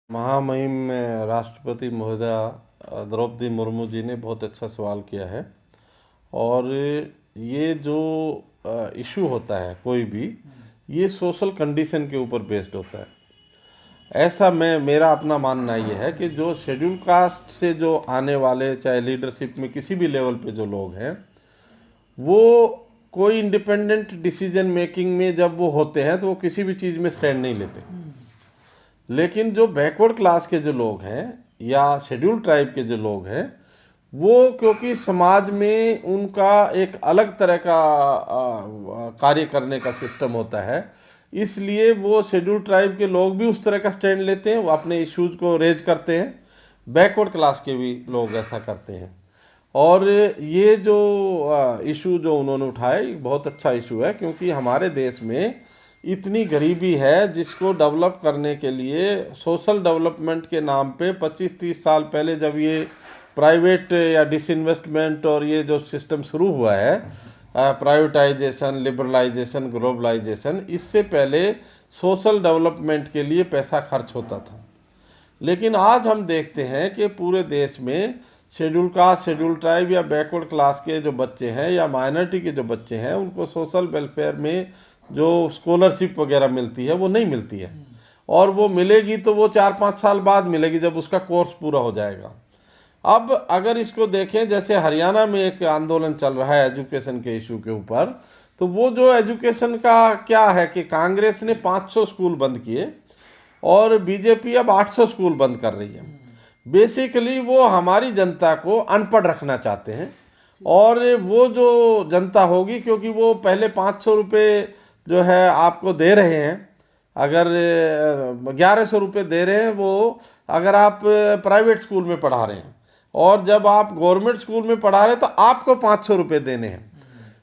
महामहिम राष्ट्रपति महोदया द्रौपदी मुर्मू जी ने बहुत अच्छा सवाल किया है। और ये जो इशू होता है कोई भी, ये सोशल कंडीशन के ऊपर बेस्ड होता है। ऐसा मेरा अपना मानना ये है कि जो शेड्यूल कास्ट से जो आने वाले, चाहे लीडरशिप में किसी भी लेवल पे जो लोग हैं, वो कोई इंडिपेंडेंट डिसीजन मेकिंग में जब वो होते हैं तो वो किसी भी चीज़ में स्टैंड नहीं लेते। लेकिन जो बैकवर्ड क्लास के जो लोग हैं या शेड्यूल ट्राइब के जो लोग हैं, वो क्योंकि समाज में उनका एक अलग तरह का कार्य करने का सिस्टम होता है, इसलिए वो शेड्यूल ट्राइब के लोग भी उस तरह का स्टैंड लेते हैं, वो अपने इश्यूज को रेज करते हैं। बैकवर्ड क्लास के भी लोग ऐसा करते हैं। और ये जो इशू जो उन्होंने उठाया, ये बहुत अच्छा इशू है, क्योंकि हमारे देश में इतनी गरीबी है जिसको डेवलप करने के लिए सोशल डेवलपमेंट के नाम पे 25-30 साल पहले जब ये प्राइवेट या डिसइन्वेस्टमेंट और ये जो सिस्टम शुरू हुआ है, प्राइवेटाइजेशन, लिबरलाइजेशन, ग्लोबलाइजेशन, इससे पहले सोशल डेवलपमेंट के लिए पैसा खर्च होता था। लेकिन आज हम देखते हैं कि पूरे देश में शेड्यूल कास्ट, शेड्यूल ट्राइब या बैकवर्ड क्लास के जो बच्चे हैं या माइनॉरिटी के जो बच्चे हैं, उनको सोशल वेलफेयर में जो स्कॉलरशिप वगैरह मिलती है वो नहीं मिलती है। और वो मिलेगी तो वो 4-5 साल बाद मिलेगी, जब उसका कोर्स पूरा हो जाएगा। अब अगर इसको देखें, जैसे हरियाणा में एक आंदोलन चल रहा है एजुकेशन के इशू के ऊपर, तो वो जो एजुकेशन का क्या है कि कांग्रेस ने 500 स्कूल बंद किए और बीजेपी अब 800 स्कूल बंद कर रही है। बेसिकली वो हमारी जनता को अनपढ़ रखना चाहते हैं। और वो जो जनता होगी, क्योंकि वो पहले 500 रुपये जो है आपको दे रहे हैं, अगर 1100 रुपये दे रहे हैं वो, अगर आप प्राइवेट स्कूल में पढ़ा रहे हैं, और जब आप गवर्नमेंट स्कूल में पढ़ा रहे हैं तो आपको 500 रुपये देने हैं।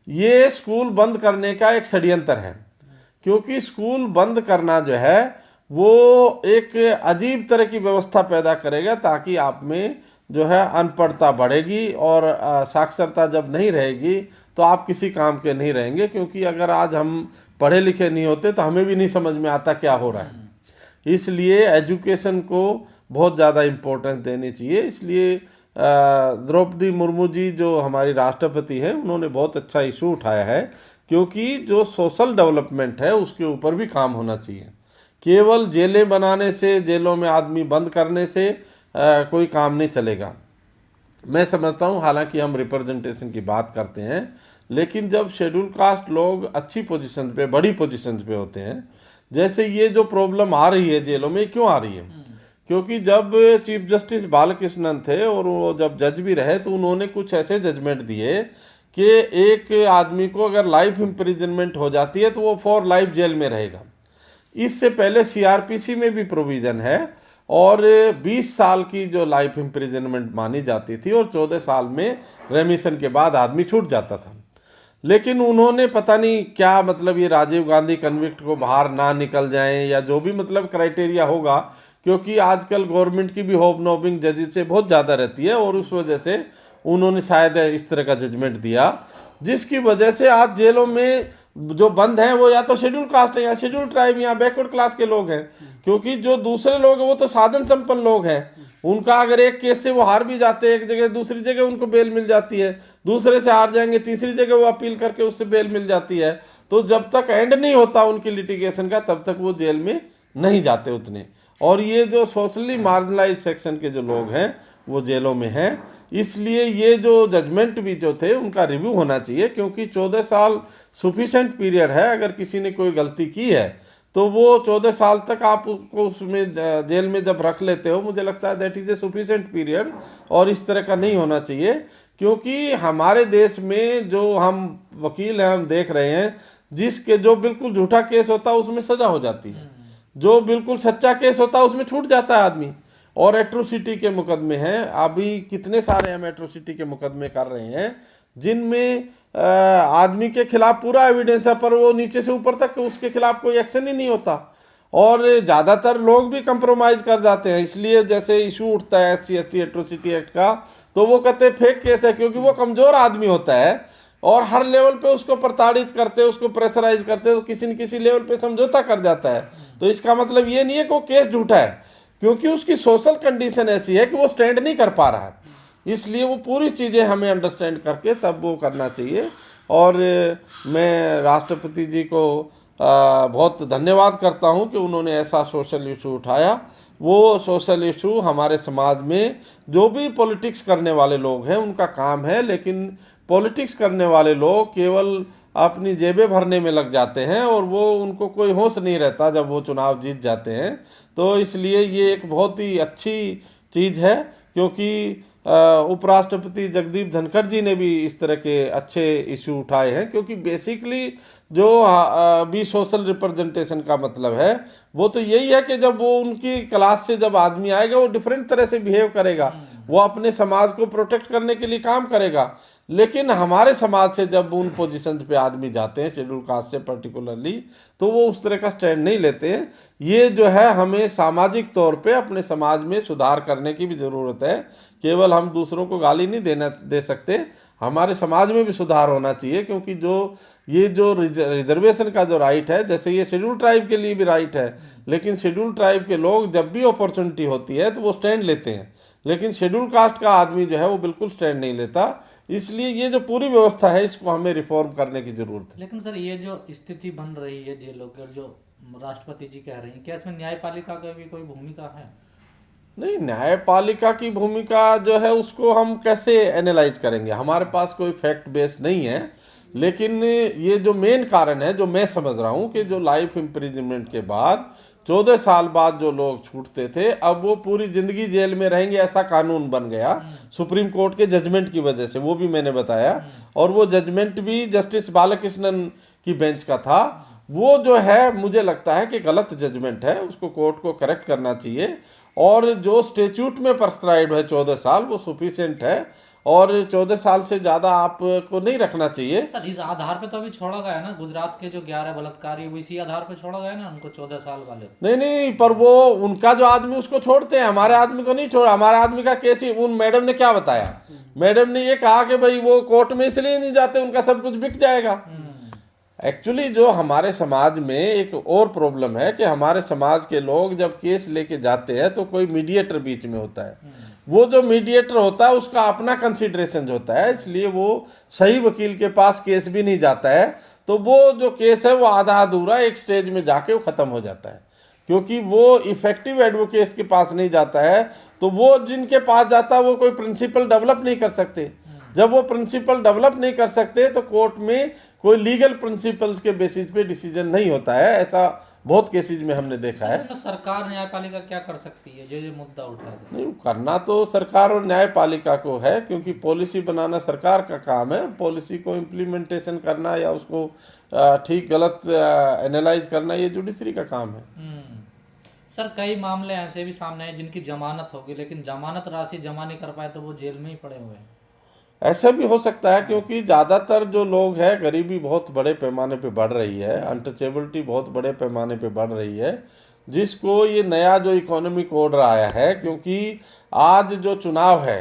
ये स्कूल बंद करने का एक षड्यंत्र है, क्योंकि स्कूल बंद करना जो है वो एक अजीब तरह की व्यवस्था पैदा करेगा, ताकि आप में जो है अनपढ़ता बढ़ेगी और साक्षरता जब नहीं रहेगी तो आप किसी काम के नहीं रहेंगे। क्योंकि अगर आज हम पढ़े लिखे नहीं होते तो हमें भी नहीं समझ में आता क्या हो रहा है। इसलिए एजुकेशन को बहुत ज़्यादा इम्पोर्टेंस देनी चाहिए। इसलिए द्रौपदी मुर्मू जी जो हमारी राष्ट्रपति हैं, उन्होंने बहुत अच्छा इशू उठाया है, क्योंकि जो सोशल डेवलपमेंट है उसके ऊपर भी काम होना चाहिए। केवल जेलें बनाने से, जेलों में आदमी बंद करने से कोई काम नहीं चलेगा। मैं समझता हूँ, हालांकि हम रिप्रेजेंटेशन की बात करते हैं, लेकिन जब शेड्यूल कास्ट लोग अच्छी पोजीशन पे, बड़ी पोजीशन पे होते हैं, जैसे ये जो प्रॉब्लम आ रही है जेलों में, क्यों आ रही है? क्योंकि जब चीफ जस्टिस बालकृष्णन थे और वो जब जज भी रहे, तो उन्होंने कुछ ऐसे जजमेंट दिए कि एक आदमी को अगर लाइफ इम्प्रिजनमेंट हो जाती है तो वो फॉर लाइफ जेल में रहेगा। इससे पहले सीआरपीसी में भी प्रोविज़न है, और 20 साल की जो लाइफ इम्प्रिजनमेंट मानी जाती थी, और 14 साल में रेमिशन के बाद आदमी छूट जाता था। लेकिन उन्होंने पता नहीं क्या, मतलब ये राजीव गांधी कन्विक्ट को बाहर ना निकल जाएं या जो भी मतलब क्राइटेरिया होगा, क्योंकि आजकल गवर्नमेंट की भी होप नॉबिंग जजेस से बहुत ज़्यादा रहती है, और उस वजह से उन्होंने शायद इस तरह का जजमेंट दिया, जिसकी वजह से आज जेलों में जो बंद हैं वो या तो शेड्यूल कास्ट है या शेड्यूल ट्राइब या बैकवर्ड क्लास के लोग हैं। क्योंकि जो दूसरे लोग हैं वो तो साधन संपन्न लोग हैं, उनका अगर एक केस से वो हार भी जाते हैं एक जगह, दूसरी जगह उनको बेल मिल जाती है, दूसरे से हार जाएंगे, तीसरी जगह वो अपील करके उससे बेल मिल जाती है। तो जब तक एंड नहीं होता उनकी लिटिगेशन का, तब तक वो जेल में नहीं जाते उतने। और ये जो सोशली मार्जिनलाइज सेक्शन के जो लोग हैं वो जेलों में हैं। इसलिए ये जो जजमेंट भी जो थे उनका रिव्यू होना चाहिए, क्योंकि 14 साल सफिशेंट पीरियड है। अगर किसी ने कोई गलती की है तो वो 14 साल तक आप उसको उसमें जेल में जब रख लेते हो, मुझे लगता है that is a sufficient period, और इस तरह का नहीं होना चाहिए। क्योंकि हमारे देश में जो हम वकील हैं, हम देख रहे हैं, जिसके जो बिल्कुल झूठा केस होता है उसमें सज़ा हो जाती है, जो बिल्कुल सच्चा केस होता है उसमें छूट जाता है आदमी। और एट्रोसिटी के मुकदमे हैं, अभी कितने सारे हम एट्रोसिटी के मुकदमे कर रहे हैं, जिनमें आदमी के खिलाफ पूरा एविडेंस है, पर वो नीचे से ऊपर तक उसके खिलाफ कोई एक्शन ही नहीं होता। और ज़्यादातर लोग भी कंप्रोमाइज़ कर जाते हैं। इसलिए जैसे इशू उठता है SC/ST एट्रोसिटी एक्ट का, तो वो कहते हैं फेक केस है, क्योंकि वो कमज़ोर आदमी होता है और हर लेवल पे उसको प्रताड़ित करते, उसको प्रेशराइज करते, तो किसी न किसी लेवल पे समझौता कर जाता है। तो इसका मतलब ये नहीं है कि वो केस झूठा है, क्योंकि उसकी सोशल कंडीशन ऐसी है कि वो स्टैंड नहीं कर पा रहा है। इसलिए वो पूरी चीज़ें हमें अंडरस्टैंड करके तब वो करना चाहिए। और मैं राष्ट्रपति जी को बहुत धन्यवाद करता हूँ कि उन्होंने ऐसा सोशल इशू उठाया। वो सोशल इशू हमारे समाज में जो भी पॉलिटिक्स करने वाले लोग हैं उनका काम है, लेकिन पॉलिटिक्स करने वाले लोग केवल अपनी जेबें भरने में लग जाते हैं और वो उनको कोई होश नहीं रहता जब वो चुनाव जीत जाते हैं। तो इसलिए ये एक बहुत ही अच्छी चीज़ है, क्योंकि उपराष्ट्रपति जगदीप धनखड़ जी ने भी इस तरह के अच्छे इशू उठाए हैं। क्योंकि बेसिकली जो भी सोशल रिप्रेजेंटेशन का मतलब है वो तो यही है कि जब वो उनकी क्लास से जब आदमी आएगा वो डिफरेंट तरह से बिहेव करेगा, वो अपने समाज को प्रोटेक्ट करने के लिए काम करेगा। लेकिन हमारे समाज से जब उन पोजीशंस पे आदमी जाते हैं शेड्यूल कास्ट से पर्टिकुलरली, तो वो उस तरह का स्टैंड नहीं लेते हैं। ये जो है हमें सामाजिक तौर पे अपने समाज में सुधार करने की भी ज़रूरत है। केवल हम दूसरों को गाली नहीं दे सकते, हमारे समाज में भी सुधार होना चाहिए। क्योंकि ये जो रिजर्वेशन का जो राइट है, जैसे ये शेड्यूल ट्राइब के लिए भी राइट है, लेकिन शेड्यूल ट्राइब के लोग जब भी अपॉर्चुनिटी होती है तो वो स्टैंड लेते हैं, लेकिन शेड्यूल कास्ट का आदमी जो है वो बिल्कुल स्टैंड नहीं लेता। इसलिए ये जो पूरी व्यवस्था है इसको हमें रिफॉर्म करने की जरूरत है। लेकिन सर ये जो स्थिति बन रही है जेलों की और जो राष्ट्रपति जी कह रही हैं, क्या इसमें न्यायपालिका की भी कोई भूमिका है? नहीं, न्यायपालिका की भूमिका जो है उसको हम कैसे एनालाइज करेंगे, हमारे पास कोई फैक्ट बेस नहीं है। लेकिन ये जो मेन कारण है जो मैं समझ रहा हूँ कि जो लाइफ इम्प्रिजनमेंट के बाद 14 साल बाद जो लोग छूटते थे अब वो पूरी जिंदगी जेल में रहेंगे, ऐसा कानून बन गया सुप्रीम कोर्ट के जजमेंट की वजह से, वो भी मैंने बताया। और वो जजमेंट भी जस्टिस बालकृष्णन की बेंच का था। वो जो है मुझे लगता है कि गलत जजमेंट है, उसको कोर्ट को करेक्ट करना चाहिए। और जो स्टेच्यूट में प्रेस्क्राइब है 14 साल वो सफिशिएंट है, और 14 साल से ज़्यादा आपको नहीं रखना चाहिए। सर इस आधार पे तो अभी छोड़ा गया ना, गुजरात के जो 11 बलात्कारी वो इसी आधार पे छोड़ा गया ना उनको, 14 साल वाले। नहीं नहीं, पर वो उनका जो आदमी उसको छोड़ते हैं, हमारे आदमी को नहीं छोड़ा। हमारे आदमी का केस ही उन मैडम ने क्या बताया, मैडम ने ये कहा कि भाई वो कोर्ट में इसलिए नहीं जाते उनका सब कुछ बिक जाएगा। एक्चुअली जो हमारे समाज में एक और प्रॉब्लम है कि हमारे समाज के लोग जब केस लेके जाते हैं तो कोई मीडिएटर बीच में होता है। वो जो मीडिएटर होता है उसका अपना कंसिडरेशन होता है, इसलिए वो सही वकील के पास केस भी नहीं जाता है। तो वो जो केस है वो आधा अधूरा एक स्टेज में जाके वो ख़त्म हो जाता है, क्योंकि वो इफेक्टिव एडवोकेट के पास नहीं जाता है। तो वो जिनके पास जाता है वो कोई प्रिंसिपल डेवलप नहीं कर सकते। जब वो प्रिंसिपल डेवलप नहीं कर सकते तो कोर्ट में कोई लीगल प्रिंसिपल्स के बेसिस पे डिसीजन नहीं होता है। ऐसा बहुत केसेज में हमने देखा है। इसमें सरकार न्यायपालिका क्या कर सकती है जो ये मुद्दा उठा है? नहीं, करना तो सरकार और न्यायपालिका को है, क्योंकि पॉलिसी बनाना सरकार का काम है, पॉलिसी को इम्प्लीमेंटेशन करना या उसको ठीक गलत एनालाइज करना ये जुडिशरी का काम है। सर कई मामले ऐसे भी सामने हैं जिनकी जमानत होगी लेकिन जमानत राशि जमा नहीं कर पाए तो वो जेल में ही पड़े हुए हैं। ऐसा भी हो सकता है, क्योंकि ज़्यादातर जो लोग हैं गरीबी बहुत बड़े पैमाने पे बढ़ रही है, अनटचेबिलिटी बहुत बड़े पैमाने पे बढ़ रही है, जिसको ये नया जो इकोनॉमिक ऑर्डर आया है। क्योंकि आज जो चुनाव है,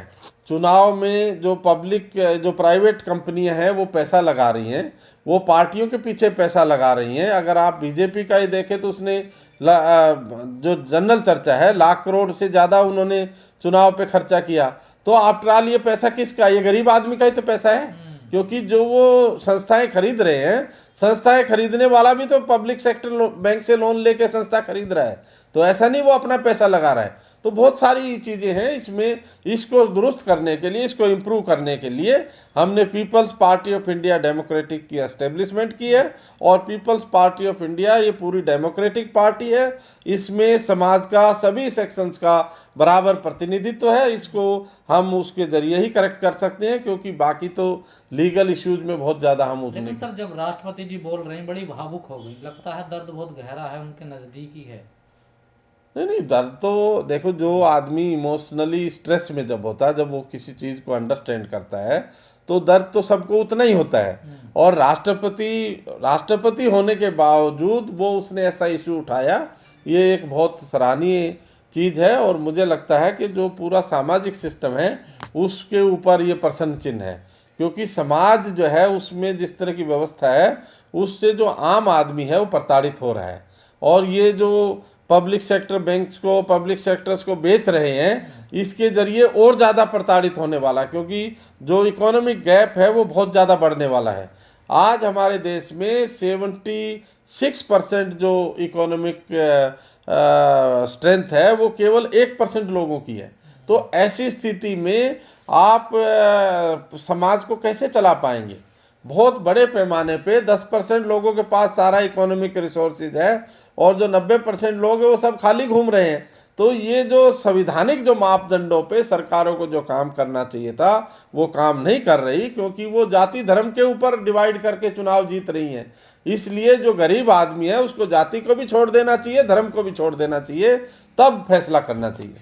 चुनाव में जो पब्लिक जो प्राइवेट कंपनियां हैं वो पैसा लगा रही हैं, वो पार्टियों के पीछे पैसा लगा रही हैं। अगर आप बीजेपी का ही देखें तो उसने जो जनरल चर्चा है लाख करोड़ से ज़्यादा उन्होंने चुनाव पे खर्चा किया। तो आफ्टर ऑल ये पैसा किसका, ये गरीब आदमी का ही तो पैसा है। क्योंकि जो वो संस्थाएं खरीद रहे हैं, संस्थाएं खरीदने वाला भी तो पब्लिक सेक्टर बैंक से लोन लेके संस्था खरीद रहा है, तो ऐसा नहीं वो अपना पैसा लगा रहा है। तो बहुत सारी चीज़ें हैं इसमें। इसको दुरुस्त करने के लिए, इसको इम्प्रूव करने के लिए हमने Peoples Party of India Democratic की एस्टेब्लिशमेंट की है। और पीपल्स पार्टी ऑफ इंडिया ये पूरी डेमोक्रेटिक पार्टी है, इसमें समाज का सभी सेक्शंस का बराबर प्रतिनिधित्व है। इसको हम उसके जरिए ही करेक्ट कर सकते हैं, क्योंकि बाकी तो लीगल इश्यूज में बहुत ज़्यादा हम उतने। लेकिन सर जब राष्ट्रपति जी बोल रहे हैं बड़ी भावुक हो गई, लगता है दर्द बहुत गहरा है, उनके नज़दीकी है। नहीं नहीं, दर्द तो देखो, जो आदमी इमोशनली स्ट्रेस में जब होता है, जब वो किसी चीज़ को अंडरस्टैंड करता है तो दर्द तो सबको उतना ही होता है। और राष्ट्रपति होने के बावजूद वो उसने ऐसा इशू उठाया, ये एक बहुत सराहनीय चीज़ है। और मुझे लगता है कि जो पूरा सामाजिक सिस्टम है उसके ऊपर ये प्रश्न चिन्ह है, क्योंकि समाज जो है उसमें जिस तरह की व्यवस्था है उससे जो आम आदमी है वो प्रताड़ित हो रहा है। और ये जो पब्लिक सेक्टर बैंक्स को, पब्लिक सेक्टर्स को बेच रहे हैं, इसके जरिए और ज़्यादा प्रताड़ित होने वाला, क्योंकि जो इकोनॉमिक गैप है वो बहुत ज़्यादा बढ़ने वाला है। आज हमारे देश में 76% जो इकोनॉमिक स्ट्रेंथ है वो केवल 1% लोगों की है। तो ऐसी स्थिति में आप समाज को कैसे चला पाएंगे? बहुत बड़े पैमाने पे 10% लोगों के पास सारा इकोनॉमिक रिसोर्सेज है और जो 90% लोग हैं वो सब खाली घूम रहे हैं। तो ये जो संविधानिक जो मापदंडों पे सरकारों को जो काम करना चाहिए था वो काम नहीं कर रही, क्योंकि वो जाति धर्म के ऊपर डिवाइड करके चुनाव जीत रही हैं। इसलिए जो गरीब आदमी है उसको जाति को भी छोड़ देना चाहिए, धर्म को भी छोड़ देना चाहिए, तब फैसला करना चाहिए।